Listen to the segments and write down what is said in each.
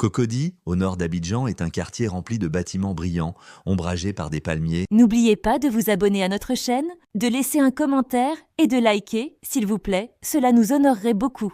Cocody, au nord d'Abidjan, est un quartier rempli de bâtiments brillants, ombragés par des palmiers. N'oubliez pas de vous abonner à notre chaîne, de laisser un commentaire et de liker, s'il vous plaît, cela nous honorerait beaucoup.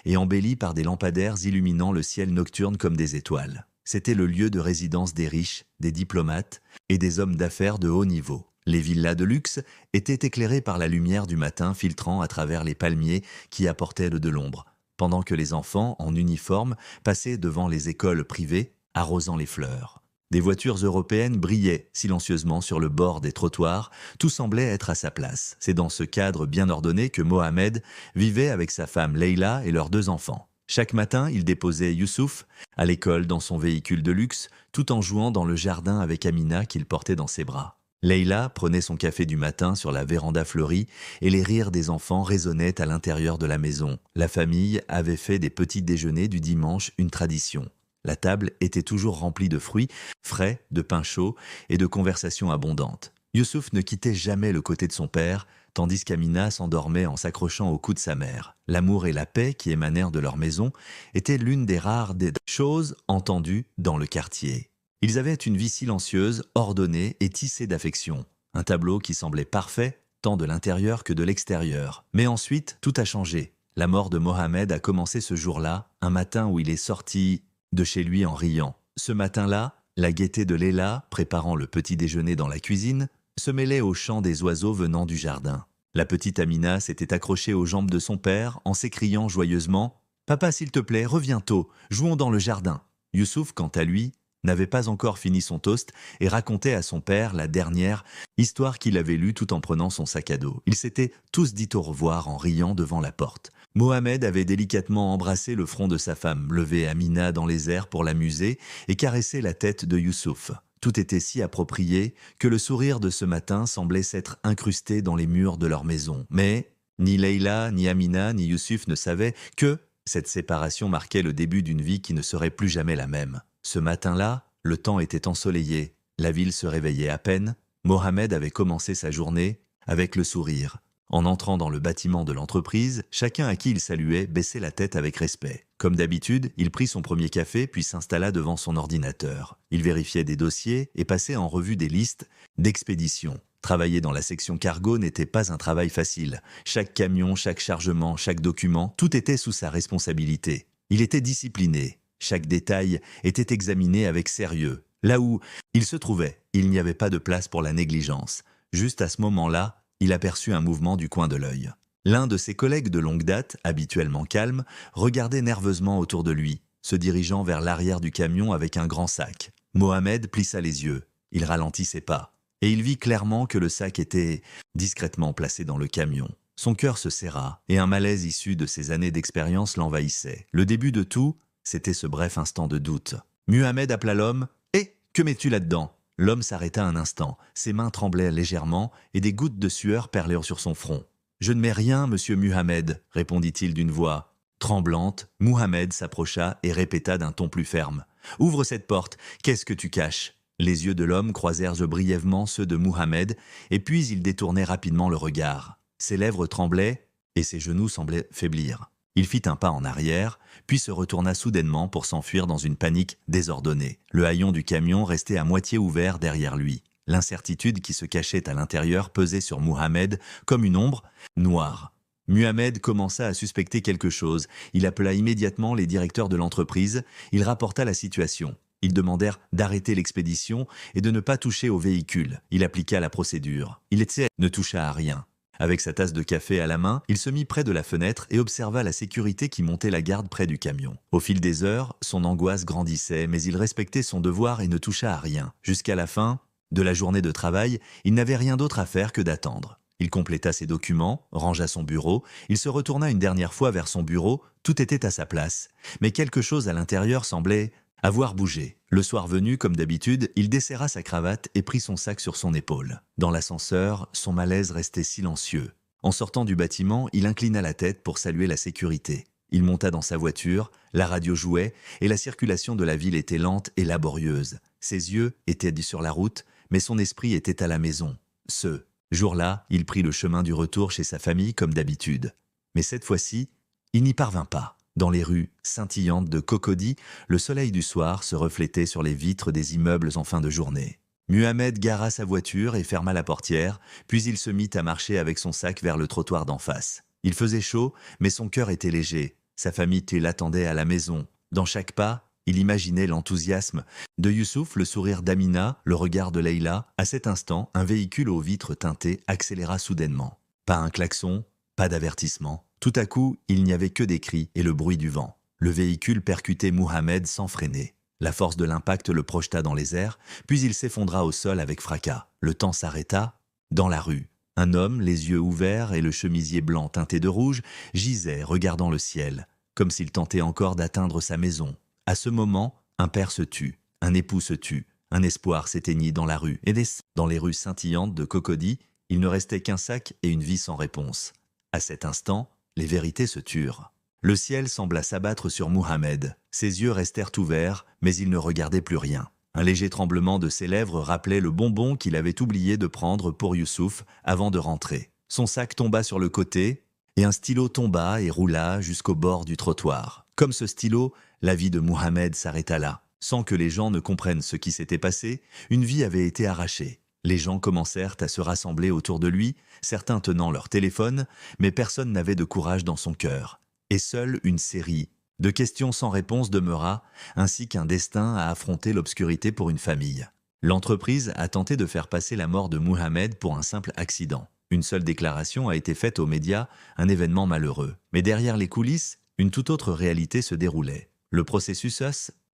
Et embellis par des lampadaires illuminant le ciel nocturne comme des étoiles. C'était le lieu de résidence des riches, des diplomates et des hommes d'affaires de haut niveau. Les villas de luxe étaient éclairées par la lumière du matin filtrant à travers les palmiers qui apportaient de l'ombre, pendant que les enfants, en uniforme, passaient devant les écoles privées, arrosant les fleurs. Des voitures européennes brillaient silencieusement sur le bord des trottoirs, tout semblait être à sa place. C'est dans ce cadre bien ordonné que Mohamed vivait avec sa femme Leila et leurs 2 enfants. Chaque matin, il déposait Youssouf à l'école dans son véhicule de luxe, tout en jouant dans le jardin avec Amina qu'il portait dans ses bras. Leila prenait son café du matin sur la véranda fleurie et les rires des enfants résonnaient à l'intérieur de la maison. La famille avait fait des petits déjeuners du dimanche une tradition. La table était toujours remplie de fruits frais, de pain chaud et de conversations abondantes. Youssouf ne quittait jamais le côté de son père, tandis qu'Amina s'endormait en s'accrochant au cou de sa mère. L'amour et la paix qui émanèrent de leur maison étaient l'une des rares choses entendues dans le quartier. Ils avaient une vie silencieuse, ordonnée et tissée d'affection. Un tableau qui semblait parfait, tant de l'intérieur que de l'extérieur. Mais ensuite, tout a changé. La mort de Mohamed a commencé ce jour-là, un matin où il est sorti de chez lui en riant. Ce matin-là, la gaieté de Leila, préparant le petit déjeuner dans la cuisine, se mêlait au chant des oiseaux venant du jardin. La petite Amina s'était accrochée aux jambes de son père en s'écriant joyeusement « Papa, s'il te plaît, reviens tôt, jouons dans le jardin ». Youssouf, quant à lui, n'avait pas encore fini son toast et racontait à son père la dernière histoire qu'il avait lue tout en prenant son sac à dos. Ils s'étaient tous dit au revoir en riant devant la porte. Mohamed avait délicatement embrassé le front de sa femme, levé Amina dans les airs pour l'amuser et caressé la tête de Youssouf. Tout était si approprié que le sourire de ce matin semblait s'être incrusté dans les murs de leur maison. Mais ni Leila, ni Amina, ni Youssouf ne savaient que cette séparation marquait le début d'une vie qui ne serait plus jamais la même. Ce matin-là, le temps était ensoleillé, la ville se réveillait à peine. Mohamed avait commencé sa journée avec le sourire. En entrant dans le bâtiment de l'entreprise, chacun à qui il saluait baissait la tête avec respect. Comme d'habitude, il prit son premier café puis s'installa devant son ordinateur. Il vérifiait des dossiers et passait en revue des listes d'expéditions. Travailler dans la section cargo n'était pas un travail facile. Chaque camion, chaque chargement, chaque document, tout était sous sa responsabilité. Il était discipliné. Chaque détail était examiné avec sérieux. Là où il se trouvait, il n'y avait pas de place pour la négligence. Juste à ce moment-là, il aperçut un mouvement du coin de l'œil. L'un de ses collègues de longue date, habituellement calme, regardait nerveusement autour de lui, se dirigeant vers l'arrière du camion avec un grand sac. Mohamed plissa les yeux. Il ralentit ses pas. Et il vit clairement que le sac était discrètement placé dans le camion. Son cœur se serra, et un malaise issu de ses années d'expérience l'envahissait. Le début de tout, c'était ce bref instant de doute. Mohamed appela l'homme. « Hé, que mets-tu là-dedans » L'homme s'arrêta un instant. Ses mains tremblaient légèrement et des gouttes de sueur perlèrent sur son front. « Je ne mets rien, monsieur Mohamed, » répondit-il d'une voix tremblante. Mohamed s'approcha et répéta d'un ton plus ferme. « Ouvre cette porte, qu'est-ce que tu caches ?» Les yeux de l'homme croisèrent brièvement ceux de Mohamed et puis il détournait rapidement le regard. Ses lèvres tremblaient et ses genoux semblaient faiblir. Il fit un pas en arrière, puis se retourna soudainement pour s'enfuir dans une panique désordonnée. Le haillon du camion restait à moitié ouvert derrière lui. L'incertitude qui se cachait à l'intérieur pesait sur Mohamed comme une ombre noire. Mohamed commença à suspecter quelque chose. Il appela immédiatement les directeurs de l'entreprise. Il rapporta la situation. Ils demandèrent d'arrêter l'expédition et de ne pas toucher au véhicule. Il appliqua la procédure. Il ne toucha à rien. Avec sa tasse de café à la main, il se mit près de la fenêtre et observa la sécurité qui montait la garde près du camion. Au fil des heures, son angoisse grandissait, mais il respectait son devoir et ne toucha à rien. Jusqu'à la fin de la journée de travail, il n'avait rien d'autre à faire que d'attendre. Il compléta ses documents, rangea son bureau, il se retourna une dernière fois vers son bureau, tout était à sa place. Mais quelque chose à l'intérieur semblait avoir bougé. Le soir venu, comme d'habitude, il desserra sa cravate et prit son sac sur son épaule. Dans l'ascenseur, son malaise restait silencieux. En sortant du bâtiment, il inclina la tête pour saluer la sécurité. Il monta dans sa voiture, la radio jouait et la circulation de la ville était lente et laborieuse. Ses yeux étaient sur la route, mais son esprit était à la maison. Ce jour-là, il prit le chemin du retour chez sa famille comme d'habitude. Mais cette fois-ci, il n'y parvint pas. Dans les rues scintillantes de Cocody, le soleil du soir se reflétait sur les vitres des immeubles en fin de journée. Muhammad gara sa voiture et ferma la portière, puis il se mit à marcher avec son sac vers le trottoir d'en face. Il faisait chaud, mais son cœur était léger. Sa famille l'attendait à la maison. Dans chaque pas, il imaginait l'enthousiasme de Youssouf, le sourire d'Amina, le regard de Leïla. À cet instant, un véhicule aux vitres teintées accéléra soudainement. Pas un klaxon, pas d'avertissement. Tout à coup, il n'y avait que des cris et le bruit du vent. Le véhicule percutait Mohamed sans freiner. La force de l'impact le projeta dans les airs, puis il s'effondra au sol avec fracas. Le temps s'arrêta. Dans la rue, un homme, les yeux ouverts et le chemisier blanc teinté de rouge, gisait, regardant le ciel, comme s'il tentait encore d'atteindre sa maison. À ce moment, un père se tut, un époux se tut, un espoir s'éteignit dans la rue. Et dans les rues scintillantes de Cocody, il ne restait qu'un sac et une vie sans réponse. À cet instant, les vérités se turent. Le ciel sembla s'abattre sur Mohamed. Ses yeux restèrent ouverts, mais il ne regardait plus rien. Un léger tremblement de ses lèvres rappelait le bonbon qu'il avait oublié de prendre pour Youssouf avant de rentrer. Son sac tomba sur le côté, et un stylo tomba et roula jusqu'au bord du trottoir. Comme ce stylo, la vie de Mohamed s'arrêta là. Sans que les gens ne comprennent ce qui s'était passé, une vie avait été arrachée. Les gens commencèrent à se rassembler autour de lui, certains tenant leur téléphone, mais personne n'avait de courage dans son cœur. Et seule une série de questions sans réponse demeura, ainsi qu'un destin à affronter l'obscurité pour une famille. L'entreprise a tenté de faire passer la mort de Mohamed pour un simple accident. Une seule déclaration a été faite aux médias, un événement malheureux. Mais derrière les coulisses, une toute autre réalité se déroulait. Le processus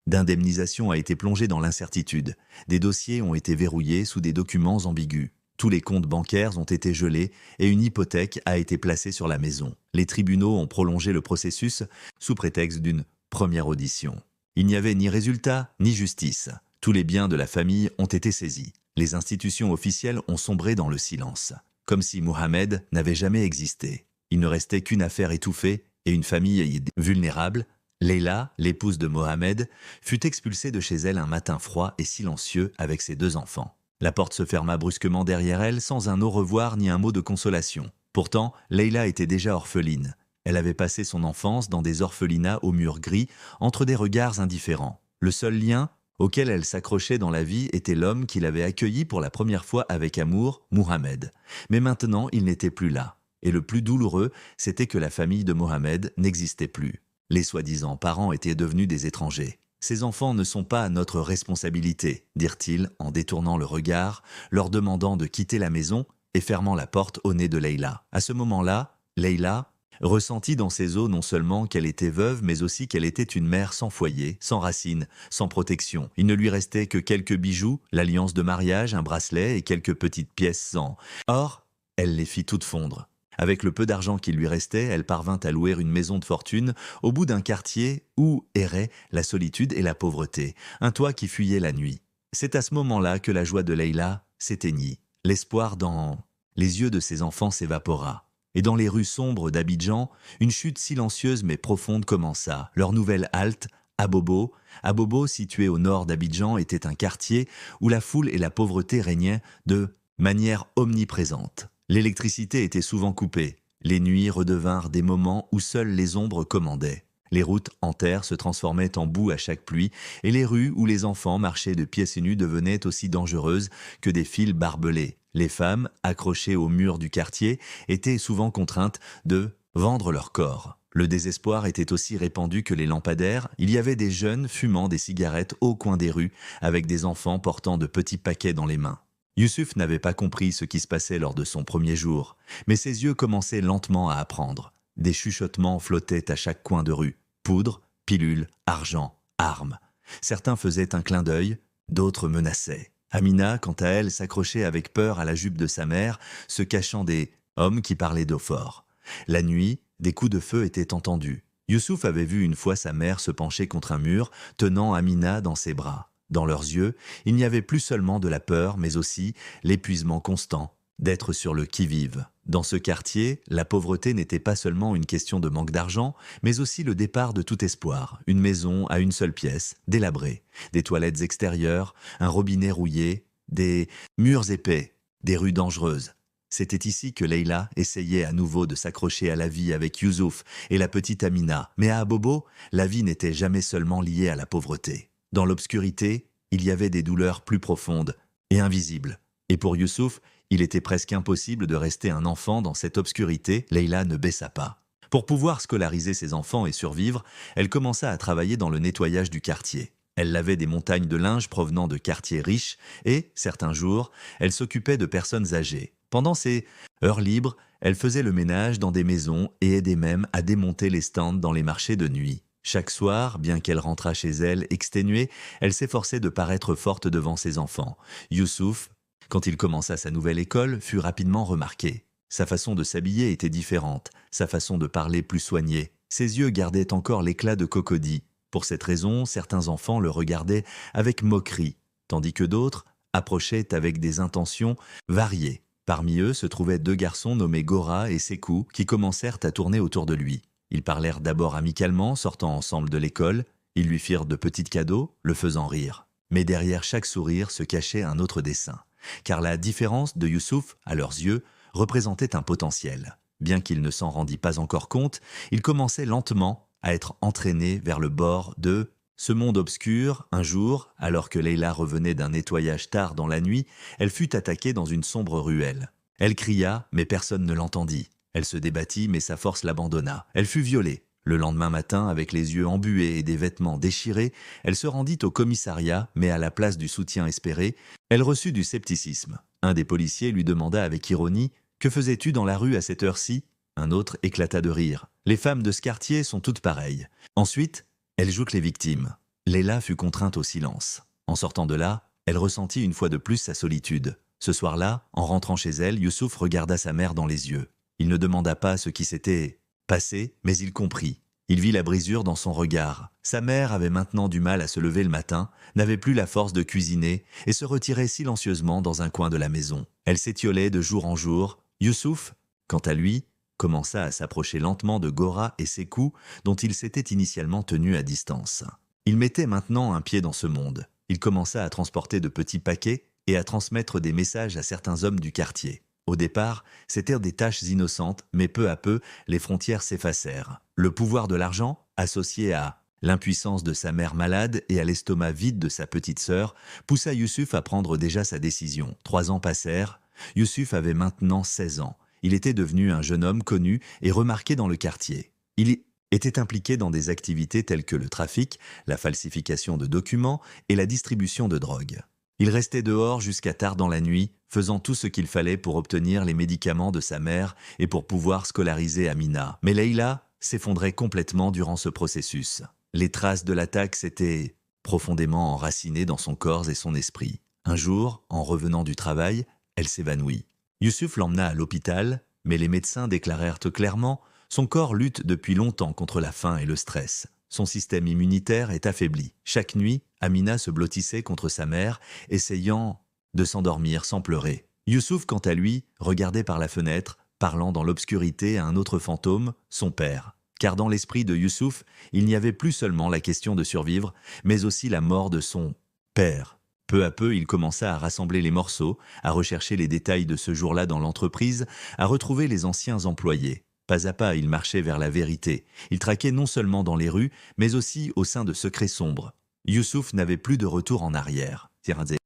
d'indemnisation a été plongé dans l'incertitude. Des dossiers ont été verrouillés sous des documents ambigus. Tous les comptes bancaires ont été gelés et une hypothèque a été placée sur la maison. Les tribunaux ont prolongé le processus sous prétexte d'une première audition. Il n'y avait ni résultat ni justice. Tous les biens de la famille ont été saisis. Les institutions officielles ont sombré dans le silence, comme si Mohamed n'avait jamais existé. Il ne restait qu'une affaire étouffée et une famille vulnérable. Leïla, l'épouse de Mohamed, fut expulsée de chez elle un matin froid et silencieux avec ses 2 enfants. La porte se ferma brusquement derrière elle sans un au revoir ni un mot de consolation. Pourtant, Leïla était déjà orpheline. Elle avait passé son enfance dans des orphelinats aux murs gris, entre des regards indifférents. Le seul lien auquel elle s'accrochait dans la vie était l'homme qui l'avait accueillie pour la première fois avec amour, Mohamed. Mais maintenant, il n'était plus là. Et le plus douloureux, c'était que la famille de Mohamed n'existait plus. Les soi-disant parents étaient devenus des étrangers. « Ces enfants ne sont pas notre responsabilité », dirent-ils en détournant le regard, leur demandant de quitter la maison et fermant la porte au nez de Leïla. À ce moment-là, Leïla ressentit dans ses os non seulement qu'elle était veuve, mais aussi qu'elle était une mère sans foyer, sans racines, sans protection. Il ne lui restait que quelques bijoux, l'alliance de mariage, un bracelet et quelques petites pièces en or. Elle les fit toutes fondre. Avec le peu d'argent qui lui restait, elle parvint à louer une maison de fortune au bout d'un quartier où erraient la solitude et la pauvreté, un toit qui fuyait la nuit. C'est à ce moment-là que la joie de Leïla s'éteignit. L'espoir dans les yeux de ses enfants s'évapora. Et dans les rues sombres d'Abidjan, une chute silencieuse mais profonde commença. Leur nouvelle halte, Abobo. Abobo, situé au nord d'Abidjan, était un quartier où la foule et la pauvreté régnaient de manière omniprésente. L'électricité était souvent coupée. Les nuits redevinrent des moments où seules les ombres commandaient. Les routes en terre se transformaient en boue à chaque pluie, et les rues où les enfants marchaient de pieds nus devenaient aussi dangereuses que des fils barbelés. Les femmes, accrochées aux murs du quartier, étaient souvent contraintes de vendre leur corps. Le désespoir était aussi répandu que les lampadaires. Il y avait des jeunes fumant des cigarettes au coin des rues, avec des enfants portant de petits paquets dans les mains. Youssouf n'avait pas compris ce qui se passait lors de son premier jour, mais ses yeux commençaient lentement à apprendre. Des chuchotements flottaient à chaque coin de rue. Poudre, pilules, argent, armes. Certains faisaient un clin d'œil, d'autres menaçaient. Amina, quant à elle, s'accrochait avec peur à la jupe de sa mère, se cachant des hommes qui parlaient d'eau fort. La nuit, des coups de feu étaient entendus. Youssouf avait vu une fois sa mère se pencher contre un mur, tenant Amina dans ses bras. Dans leurs yeux, il n'y avait plus seulement de la peur, mais aussi l'épuisement constant d'être sur le qui-vive. Dans ce quartier, la pauvreté n'était pas seulement une question de manque d'argent, mais aussi le départ de tout espoir. Une maison à une seule pièce, délabrée, des toilettes extérieures, un robinet rouillé, des murs épais, des rues dangereuses. C'était ici que Leïla essayait à nouveau de s'accrocher à la vie avec Youssouf et la petite Amina. Mais à Abobo, la vie n'était jamais seulement liée à la pauvreté. Dans l'obscurité, il y avait des douleurs plus profondes et invisibles. Et pour Youssouf, il était presque impossible de rester un enfant dans cette obscurité. Leïla ne baissa pas. Pour pouvoir scolariser ses enfants et survivre, elle commença à travailler dans le nettoyage du quartier. Elle lavait des montagnes de linge provenant de quartiers riches et, certains jours, elle s'occupait de personnes âgées. Pendant ses heures libres, elle faisait le ménage dans des maisons et aidait même à démonter les stands dans les marchés de nuit. Chaque soir, bien qu'elle rentrât chez elle exténuée, elle s'efforçait de paraître forte devant ses enfants. Youssouf, quand il commença sa nouvelle école, fut rapidement remarqué. Sa façon de s'habiller était différente, sa façon de parler plus soignée. Ses yeux gardaient encore l'éclat de Cocody. Pour cette raison, certains enfants le regardaient avec moquerie, tandis que d'autres approchaient avec des intentions variées. Parmi eux se trouvaient 2 garçons nommés Gora et Sekou qui commencèrent à tourner autour de lui. Ils parlèrent d'abord amicalement, sortant ensemble de l'école. Ils lui firent de petits cadeaux, le faisant rire. Mais derrière chaque sourire se cachait un autre dessein. Car la différence de Youssouf, à leurs yeux, représentait un potentiel. Bien qu'il ne s'en rendît pas encore compte, il commençait lentement à être entraîné vers le bord de ce monde obscur. Un jour, alors que Leïla revenait d'un nettoyage tard dans la nuit, elle fut attaquée dans une sombre ruelle. Elle cria, mais personne ne l'entendit. Elle se débattit, mais sa force l'abandonna. Elle fut violée. Le lendemain matin, avec les yeux embués et des vêtements déchirés, elle se rendit au commissariat, mais à la place du soutien espéré, elle reçut du scepticisme. Un des policiers lui demanda avec ironie « Que faisais-tu dans la rue à cette heure-ci » Un autre éclata de rire. « Les femmes de ce quartier sont toutes pareilles. » Ensuite, elle joue que les victimes. Leïla fut contrainte au silence. En sortant de là, elle ressentit une fois de plus sa solitude. Ce soir-là, en rentrant chez elle, Youssouf regarda sa mère dans les yeux. Il ne demanda pas ce qui s'était passé, mais il comprit. Il vit la brisure dans son regard. Sa mère avait maintenant du mal à se lever le matin, n'avait plus la force de cuisiner et se retirait silencieusement dans un coin de la maison. Elle s'étiolait de jour en jour. Youssouf, quant à lui, commença à s'approcher lentement de Gora et Sekou, dont il s'était initialement tenu à distance. Il mettait maintenant un pied dans ce monde. Il commença à transporter de petits paquets et à transmettre des messages à certains hommes du quartier. Au départ, c'étaient des tâches innocentes, mais peu à peu, les frontières s'effacèrent. Le pouvoir de l'argent, associé à l'impuissance de sa mère malade et à l'estomac vide de sa petite sœur, poussa Youssouf à prendre déjà sa décision. 3 ans passèrent. Youssouf avait maintenant 16 ans. Il était devenu un jeune homme connu et remarqué dans le quartier. Il était impliqué dans des activités telles que le trafic, la falsification de documents et la distribution de drogue. Il restait dehors jusqu'à tard dans la nuit, faisant tout ce qu'il fallait pour obtenir les médicaments de sa mère et pour pouvoir scolariser Amina. Mais Leïla s'effondrait complètement durant ce processus. Les traces de l'attaque s'étaient profondément enracinées dans son corps et son esprit. Un jour, en revenant du travail, elle s'évanouit. Youssouf l'emmena à l'hôpital, mais les médecins déclarèrent clairement « Son corps lutte depuis longtemps contre la faim et le stress. Son système immunitaire est affaibli. » Chaque nuit, Amina se blottissait contre sa mère, essayant de s'endormir sans pleurer. Youssouf, quant à lui, regardait par la fenêtre, parlant dans l'obscurité à un autre fantôme, son père. Car dans l'esprit de Youssouf, il n'y avait plus seulement la question de survivre, mais aussi la mort de son père. Peu à peu, il commença à rassembler les morceaux, à rechercher les détails de ce jour-là dans l'entreprise, à retrouver les anciens employés. Pas à pas, il marchait vers la vérité. Il traquait non seulement dans les rues, mais aussi au sein de secrets sombres. Youssouf n'avait plus de retour en arrière.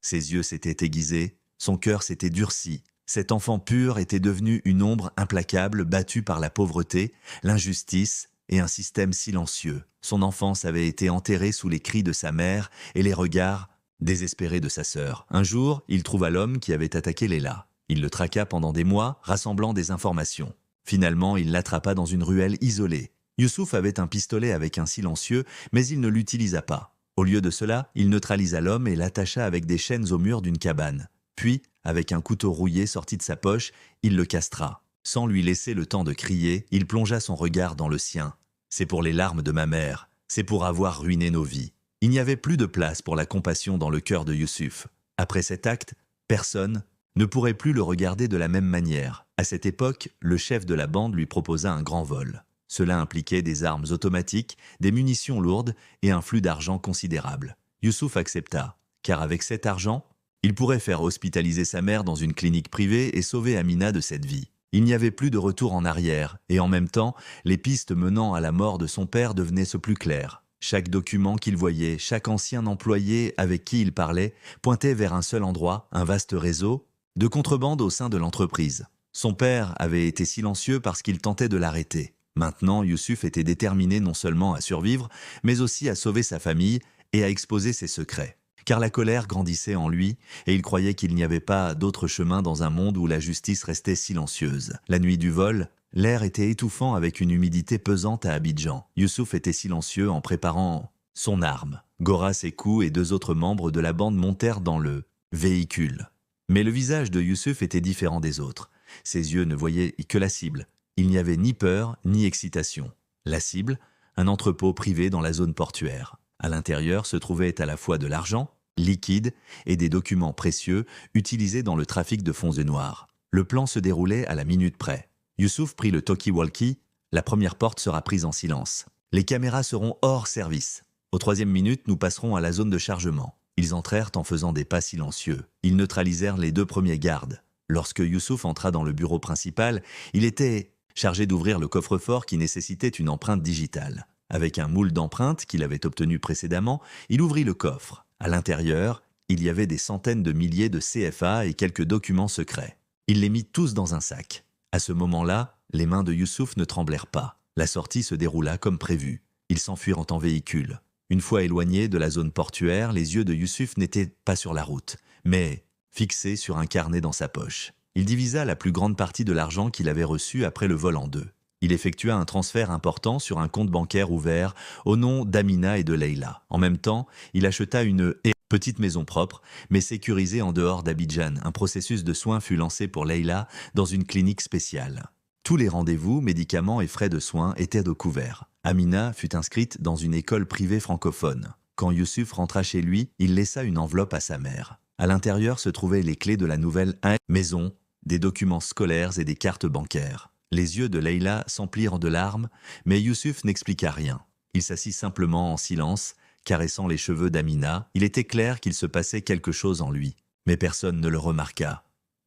Ses yeux s'étaient aiguisés, son cœur s'était durci. Cet enfant pur était devenu une ombre implacable battue par la pauvreté, l'injustice et un système silencieux. Son enfance avait été enterrée sous les cris de sa mère et les regards désespérés de sa sœur. Un jour, il trouva l'homme qui avait attaqué Leïla. Il le traqua pendant des mois, rassemblant des informations. Finalement, il l'attrapa dans une ruelle isolée. Youssouf avait un pistolet avec un silencieux, mais il ne l'utilisa pas. Au lieu de cela, il neutralisa l'homme et l'attacha avec des chaînes au mur d'une cabane. Puis, avec un couteau rouillé sorti de sa poche, il le castra. Sans lui laisser le temps de crier, il plongea son regard dans le sien. « C'est pour les larmes de ma mère, c'est pour avoir ruiné nos vies. » Il n'y avait plus de place pour la compassion dans le cœur de Youssouf. Après cet acte, personne ne pourrait plus le regarder de la même manière. À cette époque, le chef de la bande lui proposa un grand vol. Cela impliquait des armes automatiques, des munitions lourdes et un flux d'argent considérable. Youssouf accepta, car avec cet argent, Il pourrait faire hospitaliser sa mère dans une clinique privée et sauver Amina de cette vie. Il n'y avait plus de retour en arrière, et en même temps, les pistes menant à la mort de son père devenaient plus claires. Chaque document qu'il voyait, chaque ancien employé avec qui il parlait, pointait vers un seul endroit, un vaste réseau de contrebande au sein de l'entreprise. Son père avait été silencieux parce qu'il tentait de l'arrêter. Maintenant, Youssouf était déterminé non seulement à survivre, mais aussi à sauver sa famille et à exposer ses secrets. Car la colère grandissait en lui, et il croyait qu'il n'y avait pas d'autre chemin dans un monde où la justice restait silencieuse. La nuit du vol, l'air était étouffant avec une humidité pesante à Abidjan. Youssouf était silencieux en préparant son arme. Gora, Sekou et 2 autres membres de la bande montèrent dans le véhicule. Mais le visage de Youssouf était différent des autres. Ses yeux ne voyaient que la cible. Il n'y avait ni peur, ni excitation. La cible, un entrepôt privé dans la zone portuaire. À l'intérieur se trouvait à la fois de l'argent, liquide, et des documents précieux utilisés dans le trafic de fonds et noirs. Le plan se déroulait à la minute près. Youssouf prit le talkie-walkie. La première porte sera prise en silence. Les caméras seront hors service. Aux 3e minute, nous passerons à la zone de chargement. Ils entrèrent en faisant des pas silencieux. Ils neutralisèrent les 2 premiers gardes. Lorsque Youssouf entra dans le bureau principal, il était chargé d'ouvrir le coffre-fort qui nécessitait une empreinte digitale. Avec un moule d'empreintes qu'il avait obtenu précédemment, il ouvrit le coffre. À l'intérieur, il y avait des centaines de milliers de CFA et quelques documents secrets. Il les mit tous dans un sac. À ce moment-là, les mains de Youssouf ne tremblèrent pas. La sortie se déroula comme prévu. Ils s'enfuirent en véhicule. Une fois éloignés de la zone portuaire, les yeux de Youssouf n'étaient pas sur la route, mais fixés sur un carnet dans sa poche. Il divisa la plus grande partie de l'argent qu'il avait reçu après le vol en 2. Il effectua un transfert important sur un compte bancaire ouvert au nom d'Amina et de Leila. En même temps, il acheta une petite maison propre, mais sécurisée en dehors d'Abidjan. Un processus de soins fut lancé pour Leila dans une clinique spéciale. Tous les rendez-vous, médicaments et frais de soins étaient de couvert. Amina fut inscrite dans une école privée francophone. Quand Youssouf rentra chez lui, il laissa une enveloppe à sa mère. À l'intérieur se trouvaient les clés de la nouvelle maison, des documents scolaires et des cartes bancaires. Les yeux de Leila s'emplirent de larmes, mais Youssouf n'expliqua rien. Il s'assit simplement en silence, caressant les cheveux d'Amina. Il était clair qu'il se passait quelque chose en lui, mais personne ne le remarqua.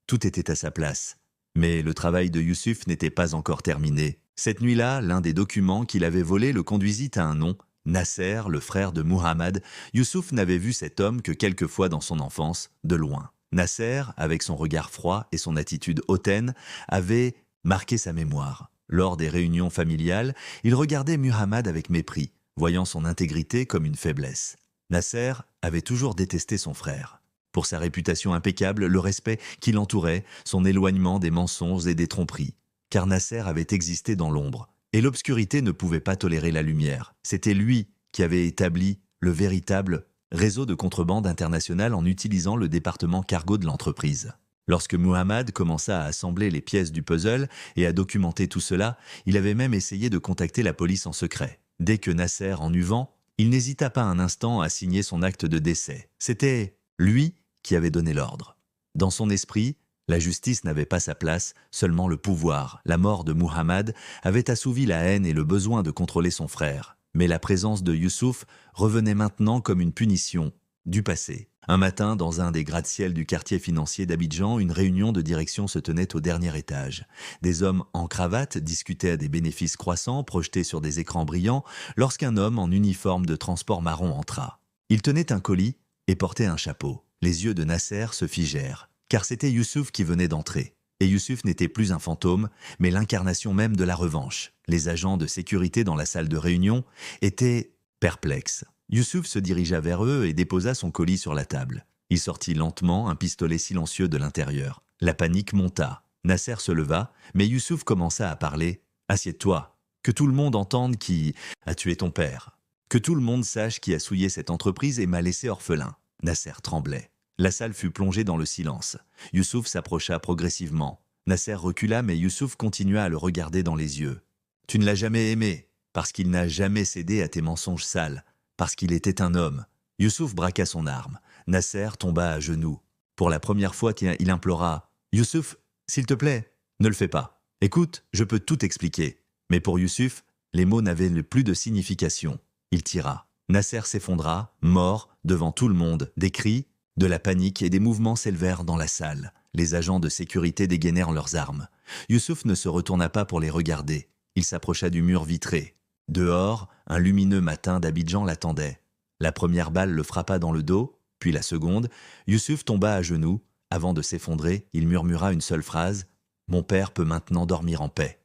Tout était à sa place. Mais le travail de Youssouf n'était pas encore terminé. Cette nuit-là, l'un des documents qu'il avait volé le conduisit à un nom, Nasser, le frère de Muhammad. Youssouf n'avait vu cet homme que quelques fois dans son enfance, de loin. Nasser, avec son regard froid et son attitude hautaine, avait marqué sa mémoire. Lors des réunions familiales, il regardait Muhammad avec mépris, voyant son intégrité comme une faiblesse. Nasser avait toujours détesté son frère. Pour sa réputation impeccable, le respect qui l'entourait, son éloignement des mensonges et des tromperies. Car Nasser avait existé dans l'ombre, et l'obscurité ne pouvait pas tolérer la lumière. C'était lui qui avait établi le véritable réseau de contrebande internationale en utilisant le département cargo de l'entreprise. Lorsque Muhammad commença à assembler les pièces du puzzle et à documenter tout cela, il avait même essayé de contacter la police en secret. Dès que Nasser en eut vent, il n'hésita pas un instant à signer son acte de décès. C'était lui qui avait donné l'ordre. Dans son esprit, la justice n'avait pas sa place, seulement le pouvoir. La mort de Muhammad avait assouvi la haine et le besoin de contrôler son frère. Mais la présence de Youssouf revenait maintenant comme une punition du passé. Un matin, dans un des gratte-ciel du quartier financier d'Abidjan, une réunion de direction se tenait au dernier étage. Des hommes en cravate discutaient des bénéfices croissants projetés sur des écrans brillants lorsqu'un homme en uniforme de transport marron entra. Il tenait un colis et portait un chapeau. Les yeux de Nasser se figèrent, car c'était Youssouf qui venait d'entrer. Et Youssouf n'était plus un fantôme, mais l'incarnation même de la revanche. Les agents de sécurité dans la salle de réunion étaient perplexes. Youssouf se dirigea vers eux et déposa son colis sur la table. Il sortit lentement un pistolet silencieux de l'intérieur. La panique monta. Nasser se leva, mais Youssouf commença à parler. « Assieds-toi, que tout le monde entende qui a tué ton père. Que tout le monde sache qui a souillé cette entreprise et m'a laissé orphelin. » Nasser tremblait. La salle fut plongée dans le silence. Youssouf s'approcha progressivement. Nasser recula, mais Youssouf continua à le regarder dans les yeux. « Tu ne l'as jamais aimé, parce qu'il n'a jamais cédé à tes mensonges sales. Parce qu'il était un homme. » Youssouf braqua son arme. Nasser tomba à genoux. Pour la première fois, il implora. « Youssouf, s'il te plaît, ne le fais pas. Écoute, je peux tout expliquer. » Mais pour Youssouf, les mots n'avaient plus de signification. Il tira. Nasser s'effondra, mort, devant tout le monde. Des cris, De la panique et des mouvements s'élevèrent dans la salle. Les agents de sécurité dégainèrent leurs armes. Youssouf ne se retourna pas pour les regarder. Il s'approcha du mur vitré. Dehors, un lumineux matin d'Abidjan l'attendait. La première balle le frappa dans le dos, puis la seconde. Youssouf tomba à genoux. Avant de s'effondrer, il murmura une seule phrase « Mon père peut maintenant dormir en paix ».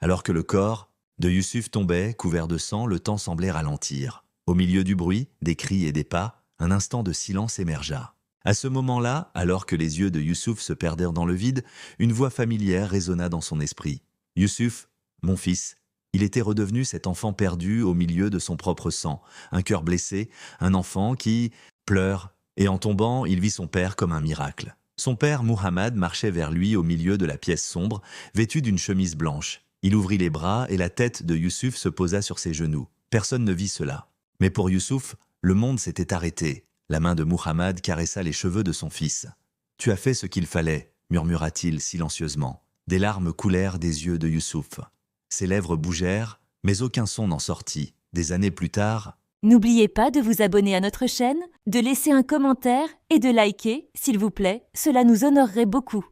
Alors que le corps de Youssouf tombait, couvert de sang, le temps semblait ralentir. Au milieu du bruit, des cris et des pas, un instant de silence émergea. À ce moment-là, alors que les yeux de Youssouf se perdèrent dans le vide, une voix familière résonna dans son esprit. « Youssouf, mon fils ». Il était redevenu cet enfant perdu au milieu de son propre sang, un cœur blessé, un enfant qui pleure, et en tombant, il vit son père comme un miracle. Son père, Muhammad, marchait vers lui au milieu de la pièce sombre, vêtu d'une chemise blanche. Il ouvrit les bras et la tête de Youssouf se posa sur ses genoux. Personne ne vit cela. Mais pour Youssouf, le monde s'était arrêté. La main de Muhammad caressa les cheveux de son fils. « Tu as fait ce qu'il fallait », murmura-t-il silencieusement. Des larmes coulèrent des yeux de Youssouf. Ses lèvres bougèrent, mais aucun son n'en sortit. Des années plus tard, N'oubliez pas de vous abonner à notre chaîne, de laisser un commentaire et de liker, s'il vous plaît, cela nous honorerait beaucoup.